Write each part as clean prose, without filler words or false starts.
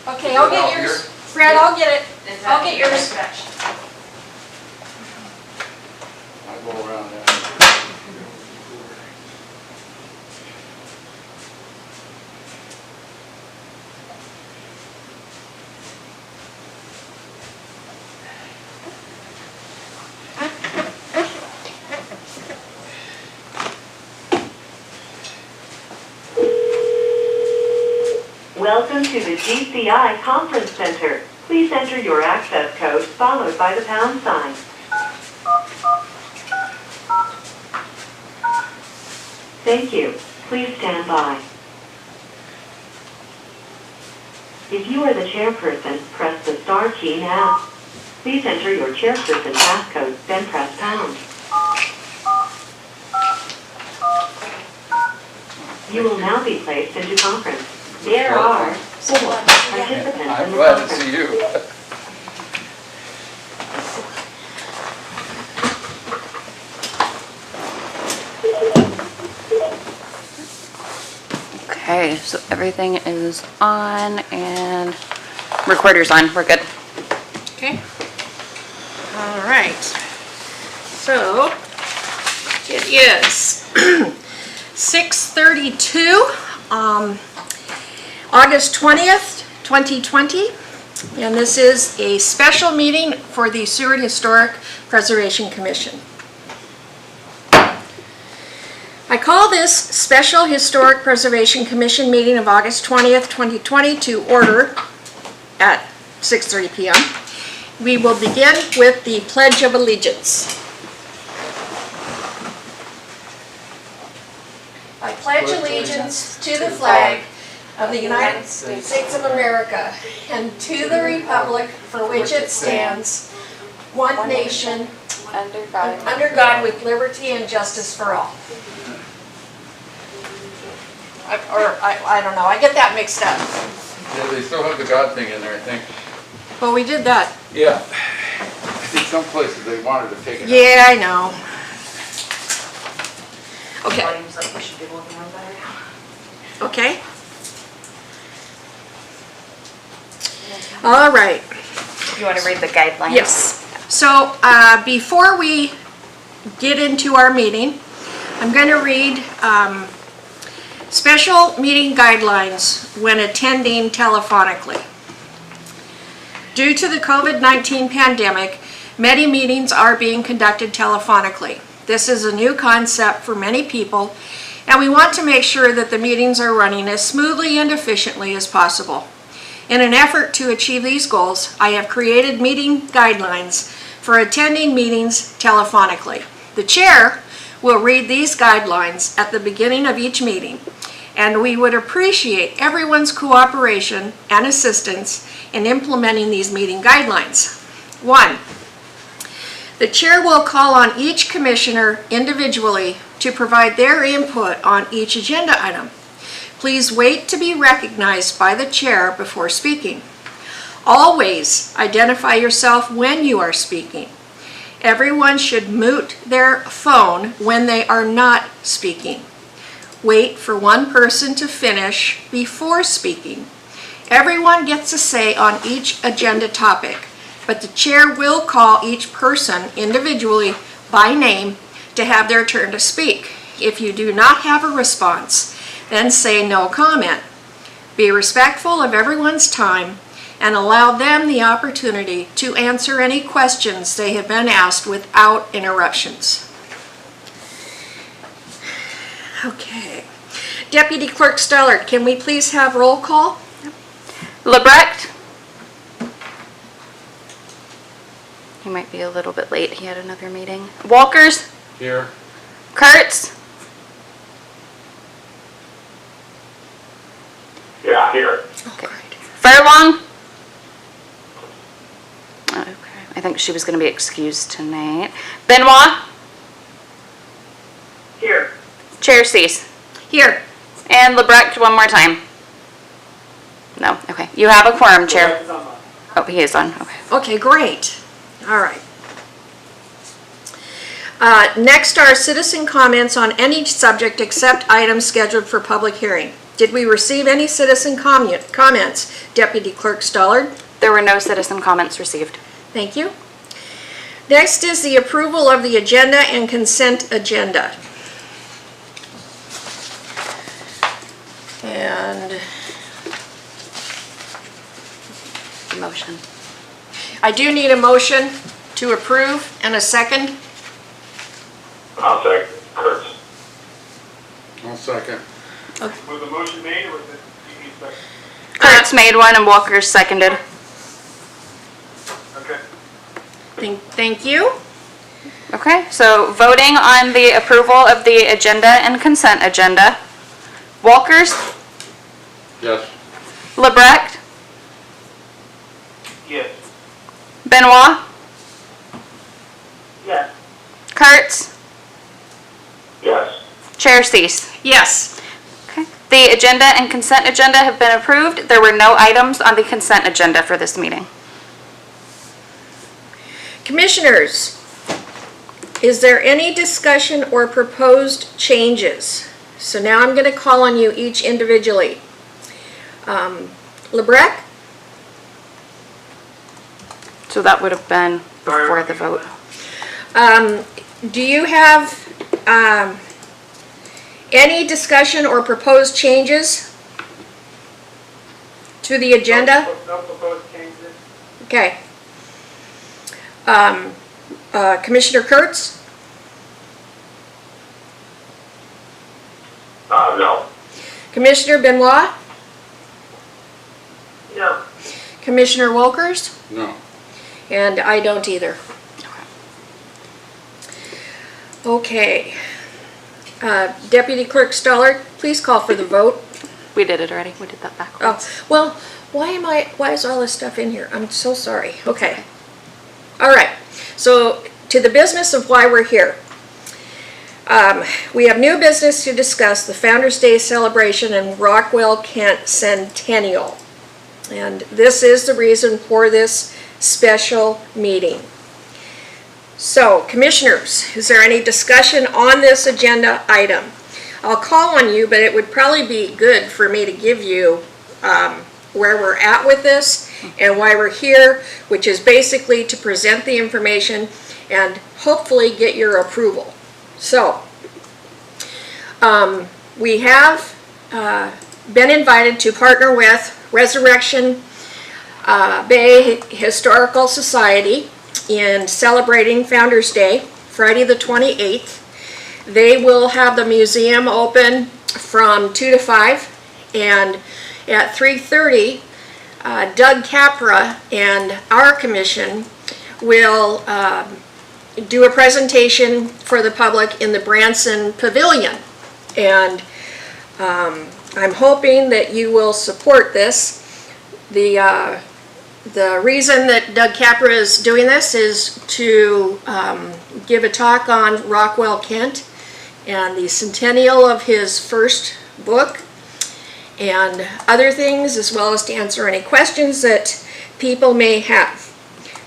Okay, I'll get yours. Fred, I'll get it. I'll get yours. I'll go around there. Welcome to the GCI Conference Center. Please enter your access code followed by the pound sign. Thank you. Please stand by. If you are the chairperson, press the star key now. Please enter your chairperson passcode, then press pound. You will now be placed into conference. There are 4 participants in I'm the glad to conference. see you. Okay, so everything is on and recorder's on. We're good. Okay. All right. So it is 6:32, August 20th, 2020, and this is a special meeting for the Seward Historic Preservation Commission. I call this Special Historic Preservation Commission meeting of August 20th, 2020 to order at 6:30 p.m. We will begin with the Pledge of Allegiance. I pledge allegiance to the flag of the United States of America and to the republic for which it stands, one nation, Under God. under God, with liberty and justice for all. I don't know, I get that mixed up. Yeah, they still have the God thing in there, I think. Well, we did that. Yeah. I think some places they wanted to take it out. Yeah, I know. Okay. Okay. All right. You want to read the guidelines? Yes. So before we get into our meeting, I'm going to read special meeting guidelines when attending telephonically. Due to the COVID-19 pandemic, many meetings are being conducted telephonically. This is a new concept for many people, and we want to make sure that the meetings are running as smoothly and efficiently as possible. In an effort to achieve these goals, I have created meeting guidelines for attending meetings telephonically. The chair will read these guidelines at the beginning of each meeting, and we would appreciate everyone's cooperation and assistance in implementing these meeting guidelines. 1. The chair will call on each commissioner individually to provide their input on each agenda item. Please wait to be recognized by the chair before speaking. Always identify yourself when you are speaking. Everyone should mute their phone when they are not speaking. Wait for one person to finish before speaking. Everyone gets a say on each agenda topic, but the chair will call each person individually by name to have their turn to speak. If you do not have a response, then say no comment. Be respectful of everyone's time and allow them the opportunity to answer any questions they have been asked without interruptions. Okay. Deputy Clerk Stellard, can we please have roll call? Lebrecht? He might be a little bit late. He had another meeting. Walkers? Here. Kurtz? Yeah, here. Okay. Furlong? Okay. I think she was going to be excused tonight. Benoit? Here. Chair Cease. Here. And Lebrecht one more time. No, okay. You have a quorum, Chair. Oh, he is on, okay. Okay, great. All right. Next are citizen comments on any subject except items scheduled for public hearing. Did we receive any citizen comments? Deputy Clerk Stollard? There were no citizen comments received. Thank you. Next is the approval of the agenda and consent agenda. And Motion. I do need a motion to approve and a second. I'll second. Kurtz. I'll second. Was the motion made or was it you need second? Kurtz made one and Walker seconded. Okay. Thank you. Okay, so voting on the approval of the agenda and consent agenda. Walkers, Yes. Lebrecht, Yes. Benoit, Yes. Kurtz, Yes. Chair Cease. Yes. Okay. The agenda and consent agenda have been approved. There were no items on the consent agenda for this meeting. Commissioners, is there any discussion or proposed changes? So now I'm going to call on you each individually. Lebrecht? So that would have been before the vote. Do you have any discussion or proposed changes to the agenda? No proposed changes. Okay. Commissioner Kurtz? No. Commissioner Benoit? No. Commissioner Wolkers? No. And I don't either. Okay. Deputy Clerk Stollard, please call for the vote. We did it already. We did that backwards. Oh, well, why is all this stuff in here? I'm so sorry. Okay. All right. So to the business of why we're here. We have new business to discuss, the Founder's Day celebration and Rockwell Kent Centennial. And this is the reason for this special meeting. So, commissioners, is there any discussion on this agenda item? I'll call on you, but it would probably be good for me to give you where we're at with this and why we're here, which is basically to present the information and hopefully get your approval. So, we have been invited to partner with Resurrection Bay Historical Society in celebrating Founder's Day, Friday the 28th. They will have the museum open from 2 to 5, and at 3:30, Doug Capra and our commission will do a presentation for the public in the Branson Pavilion. And I'm hoping that you will support this. The reason that Doug Capra is doing this is to give a talk on Rockwell Kent and the centennial of his first book and other things, as well as to answer any questions that people may have.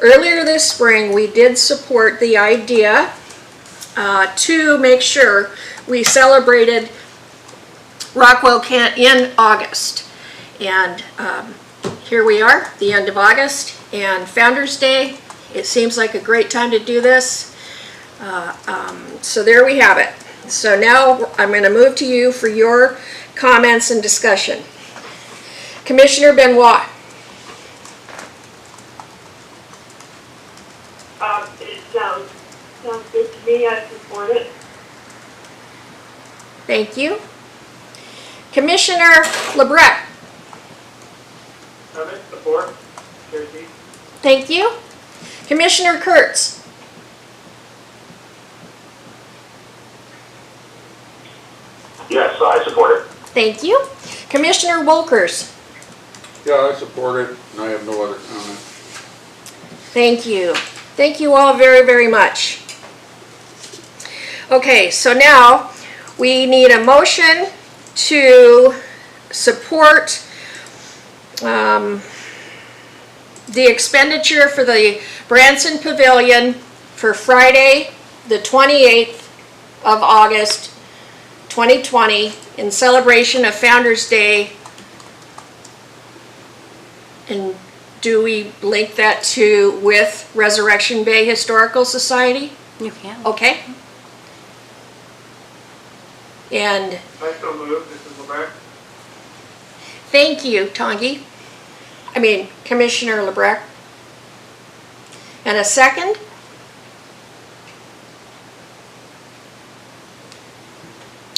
Earlier this spring, we did support the idea to make sure we celebrated Rockwell Kent in August. And here we are, the end of August, and Founder's Day. It seems like a great time to do this. So there we have it. So now I'm going to move to you for your comments and discussion. Commissioner Benoit. It sounds good to me. I support it. Thank you. Commissioner Lebrecht. Support. Chair Cease. Thank you. Commissioner Kurtz. Yes, I support it. Thank you. Commissioner Wolkers. Yeah, I support it, and I have no other comment. Thank you. Thank you all very, very much. Okay, so now we need a motion to support the expenditure for the Branson Pavilion for Friday, the 28th of August, 2020 in celebration of Founder's Day. And do we link that to with Resurrection Bay Historical Society? You can. Okay. And I so move, this is Levesque. thank you, Tongi. Commissioner LeBrecq. And a second?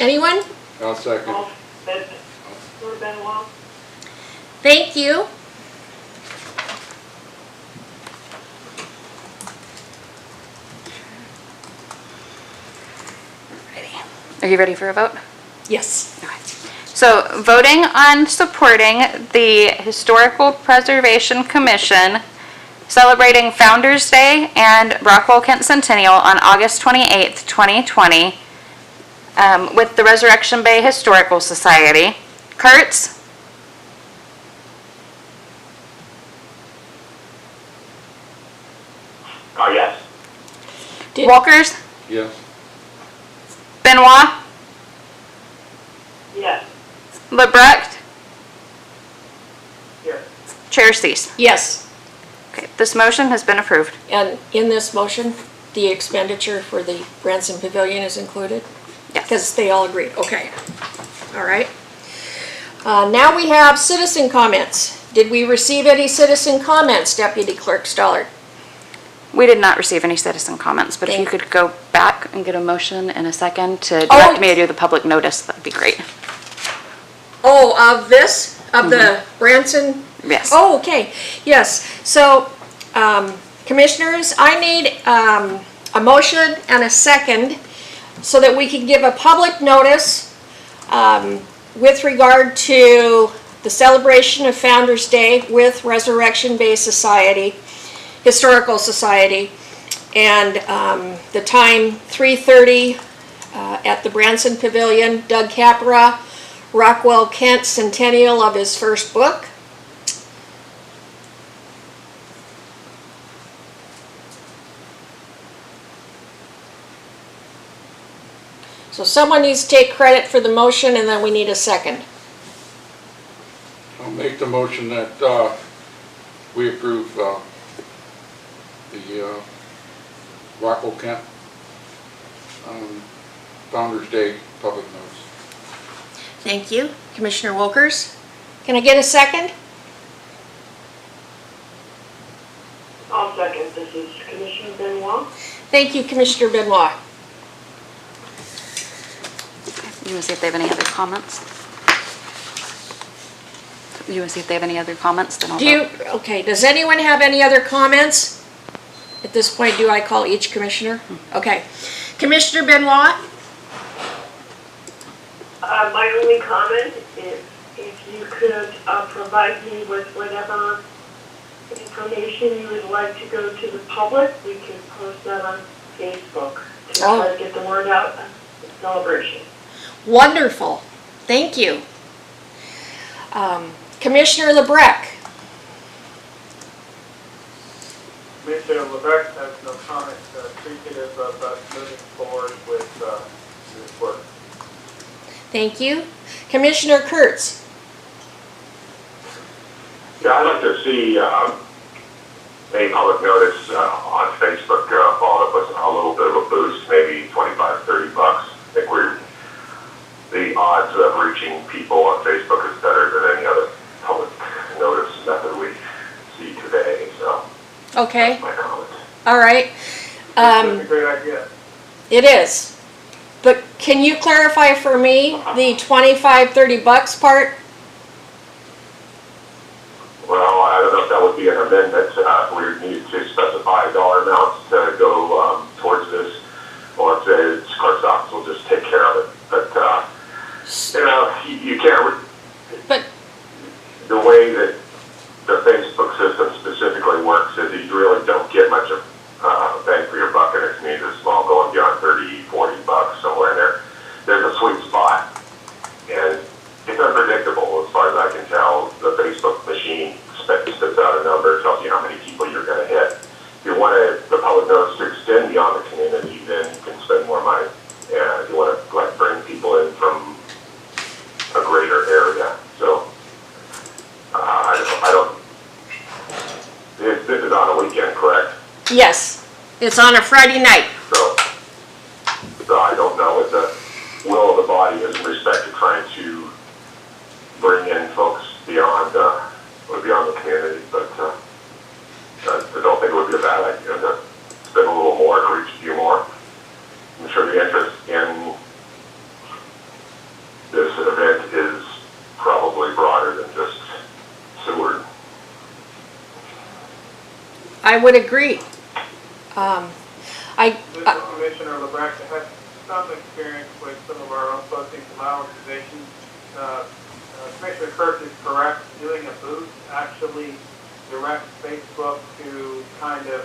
Anyone? I'll second. Benoit. Thank you. Are you ready for a vote? Yes. Okay. So voting on supporting the Historical Preservation Commission celebrating Founder's Day and Rockwell Kent Centennial on August 28th, 2020, with the Resurrection Bay Historical Society. Kurtz? Yes. Did- Walkers? Yes. Benoit? Yes. LeBrecht? Yes. Chair Cease. Yes. Okay, this motion has been approved. And in this motion, the expenditure for the Branson Pavilion is included? Yes. Because they all agreed, okay. All right. Now we have citizen comments. Did we receive any citizen comments, Deputy Clerk Stollard? We did not receive any citizen comments, but if you Thank- could go back and get a motion in a second to Oh. direct me to do the public notice, that'd be great. Oh, of this? Of the Branson? Yes. Oh, okay, yes. So, Commissioners, I need a motion and a second so that we can give a public notice with regard to the celebration of Founder's Day with Resurrection Bay Society, Historical Society, and the time 3:30 at the Branson Pavilion. Doug Capra, Rockwell Kent Centennial of his first book. So someone needs to take credit for the motion, and then we need a second. I'll make the motion that we approve the Rockwell Kent Founder's Day public notice. Thank you. Commissioner Wilkers. Can I get a second? I'll second. This is Commissioner Benoit. Thank you, Commissioner Benoit. You want to see if they have any other comments? You want to see if they have any other comments, then I'll vote. Okay, does anyone have any other comments? At this point, do I call each commissioner? Okay. Commissioner Benoit? My only comment is if you could provide me with whatever information you would like to go to the public, we can post that on Facebook to try to get the word out on the celebration. Wonderful. Thank you. Commissioner LeBrecq? Commissioner Levesque has no comment, appreciative of us moving forward with this work. Thank you. Commissioner Kurtz? Yeah, I'd like to see a public notice on Facebook followed up with a little bit of a boost, maybe $25, $30. I think the odds of reaching people on Facebook is better than any other public notice method we see today, so Okay, that's my comment. all right. That's a great idea. It is. But can you clarify for me the $25, $30 part? Well, I don't know if that would be an amendment. We need to specify dollar amounts to go towards this, or if the clerk's office will just take care of it. But, you can't, But, the way that the Facebook system specifically works is you really don't get much of bang for your buck in a community that's small, going beyond $30, $40 somewhere in there. There's a sweet spot, and it's unpredictable as far as I can tell. The Facebook machine spits out a number, tells you how many people you're going to hit. If you want the public notice to extend beyond the community, then you can spend more money. And if you want to bring people in from Yes, it's on a Friday night. So I don't know what the will of the body is in respect to trying to bring in folks beyond the community, but I don't think it would be a bad idea to spend a little more to reach a few more. I'm sure the interest in this event is probably broader than just Seward. I would agree. This is Commissioner LeBrecq. I had some experience with some of our own posting from our organizations. Commissioner Kurtz is correct. Doing a booth actually directs Facebook to kind of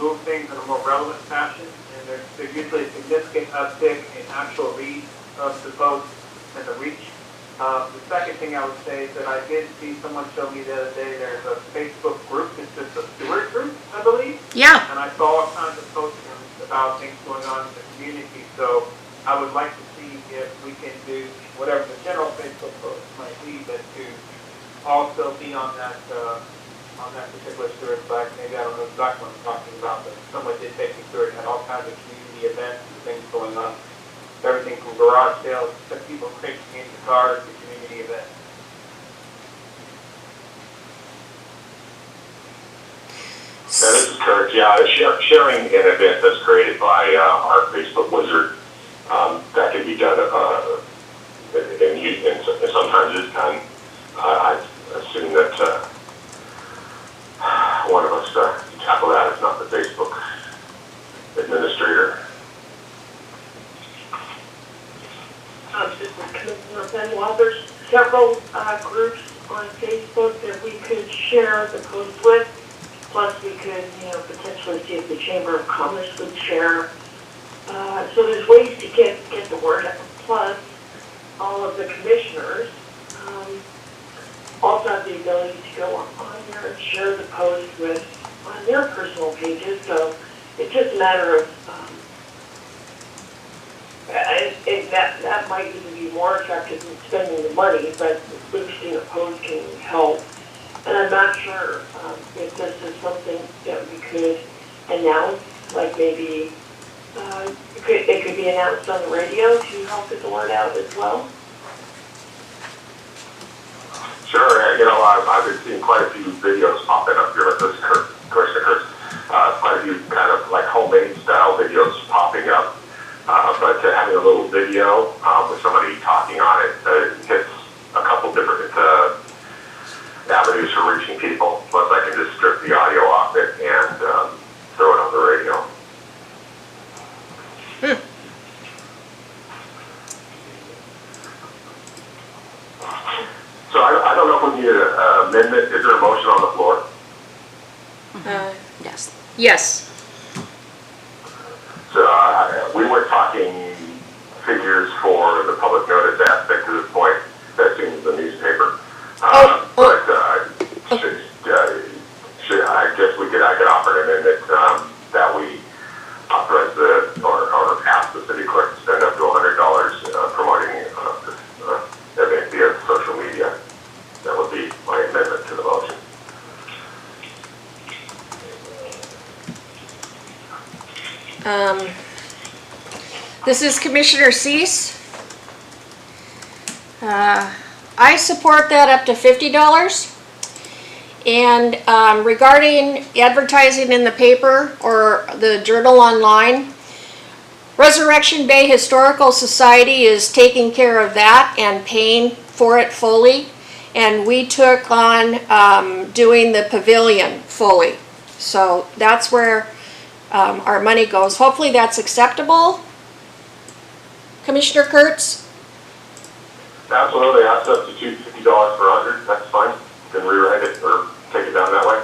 move things in a more relevant fashion, and there's usually a significant uptick in actual reads of the posts and the reach. The second thing I would say is that I did see someone show me the other day, there's a Facebook group, it's just a Stewart group, I believe. Yeah, And I saw all kinds of postings about things going on in the community, so I would like to see if we can do whatever the general Facebook post might be, but to also be on that particular Stewart site. Maybe I don't know exactly what I'm talking about, but someone did take me through it, had all kinds of community events and things going on. Everything from garage sales to people taking into cars to community events. Now, this is Kurt. Yeah, sharing an event that's created by our Facebook wizard, that can be done, and sometimes is done. I assume that one of us can tackle that, if not the Facebook administrator. This is Commissioner Benoit. There's several groups on Facebook that we could share the post with. Plus, we could, potentially see if the Chamber of Commerce would share. So there's ways to get the word out. Plus, all of the commissioners also have the ability to go on there and share the post on their personal pages. So it's just a matter of that might even be more effective than spending the money, but boosting a post can help. And I'm not sure if this is something that we could announce, like maybe it could be announced on the radio to help get the word out as well. Sure, I've been seeing quite a few videos popping up here with this Commissioner Kurtz. Quite a few kind of like homemade style videos popping up. But having a little video with somebody talking on it hits a couple different avenues for reaching people. Plus, I can just strip the audio off it and throw it on the radio. So I don't know if we need an amendment. Is there a motion on the floor? Yes. yes. So we were talking figures for the public notice aspect to this point. That seems the newspaper. I guess I could offer an amendment that we authorize or ask the city clerk to spend up to $100 promoting this event via social media. That would be my amendment to the motion. This is Commissioner Cease. I support that up to $50. And regarding advertising in the paper or the Journal Online, Resurrection Bay Historical Society is taking care of that and paying for it fully. And we took on doing the pavilion fully. So that's where our money goes. Hopefully that's acceptable. Commissioner Kurtz? Absolutely, I substitute $50 for 100. That's fine. You can rewrite it or take it down that way.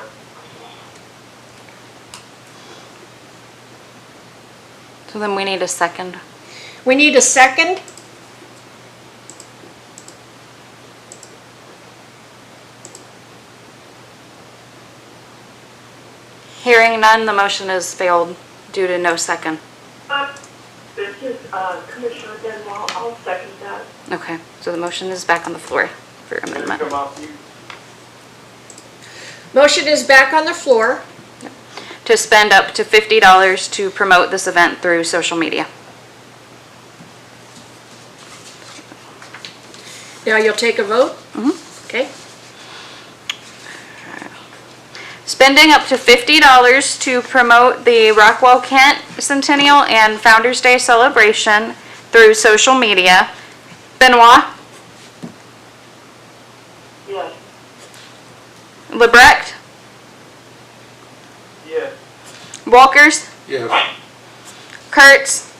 So then we need a second. We need a second. Hearing none, the motion has failed due to no second. This is Commissioner Benoit. I'll second that. Okay, so the motion is back on the floor for amendment. Come off mute. Motion is back on the floor. To to spend up to $50 to promote this event through social media. Now you'll take a vote? Okay. Spending up to $50 to promote the Rockwell Kent Centennial and Founders Day celebration through social media. Benoit, Yes. Lebrecht, Yes. Walkers, Yes. Kurtz,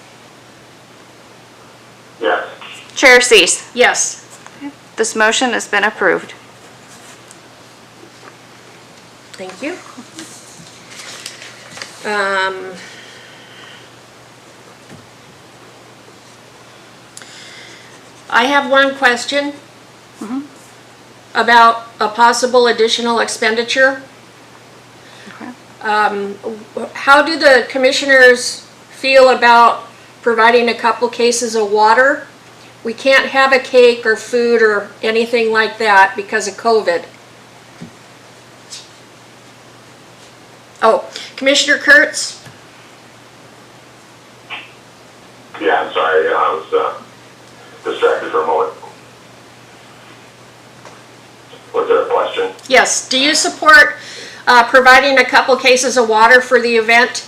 Yes. Chair Cease. Yes. This motion has been approved. Thank you. I have one question about a possible additional expenditure. How do the commissioners feel about providing a couple cases of water? We can't have a cake or food or anything like that because of COVID. Oh, Commissioner Kurtz? Yeah, I'm sorry, I was distracted for a moment. Was there a question? Yes. Do you support providing a couple cases of water for the event?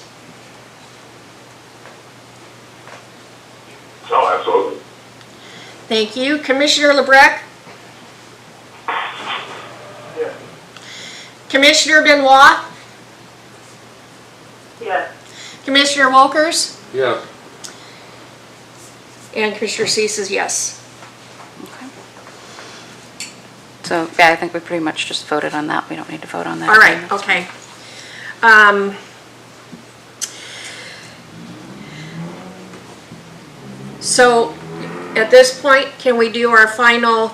Oh, absolutely. Thank you. Commissioner Lebrecht? Yes. Commissioner Benoit? Yes. Commissioner Walkers? Yes. And Commissioner Cease is yes. So, yeah, I think we pretty much just voted on that. We don't need to vote on that. All right, again. okay. So, at this point, can we do our final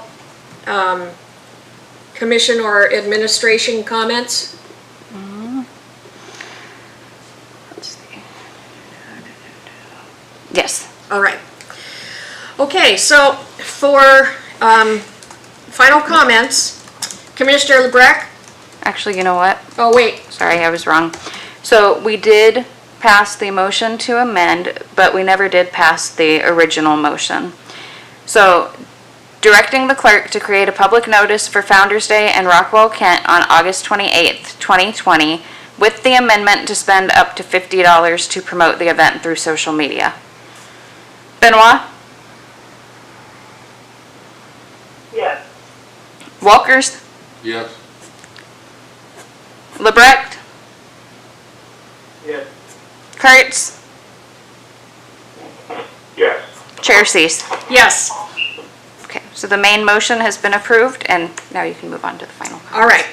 commission or administration comments? Let's see. Yes. All right. Okay, so for final comments, Commissioner Lebrecht? Actually, you know what? Oh, wait. Sorry, I was wrong. So we did pass the motion to amend, but we never did pass the original motion. So directing the clerk to create a public notice for Founders Day and Rockwell Kent on August 28th, 2020, with the amendment to spend up to $50 to promote the event through social media. Benoit? Yes. Walkers? Yes. Lebrecht? Yes. Kurtz? Yes. Chair Cease. Yes. Okay, so the main motion has been approved, and now you can move on to the final. All right.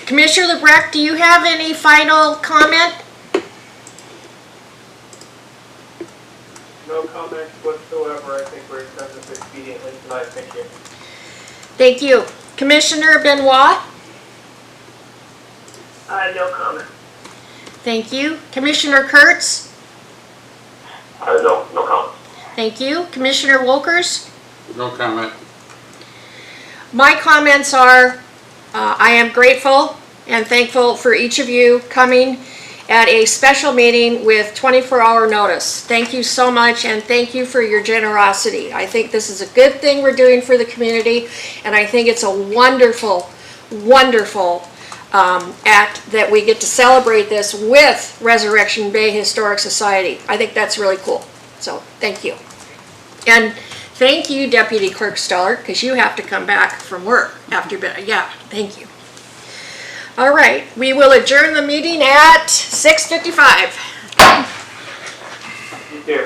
Commissioner Lebrecht, do you have any final comment? No comments whatsoever. I think we're done this expediently tonight. Thank you. Thank you. Commissioner Benoit? No comment. Thank you. Commissioner Kurtz? No comment. Thank you. Commissioner Walkers? No comment. My comments are, I am grateful and thankful for each of you coming at a special meeting with 24-hour notice. Thank you so much, and thank you for your generosity. I think this is a good thing we're doing for the community, and I think it's a wonderful, wonderful act that we get to celebrate this with Resurrection Bay Historic Society. I think that's really cool. So, thank you. And thank you, Deputy Clerk Stoller, because you have to come back from work after, yeah, thank you. All right, we will adjourn the meeting at 6:55. You too.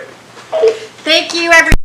Thank you, everyone.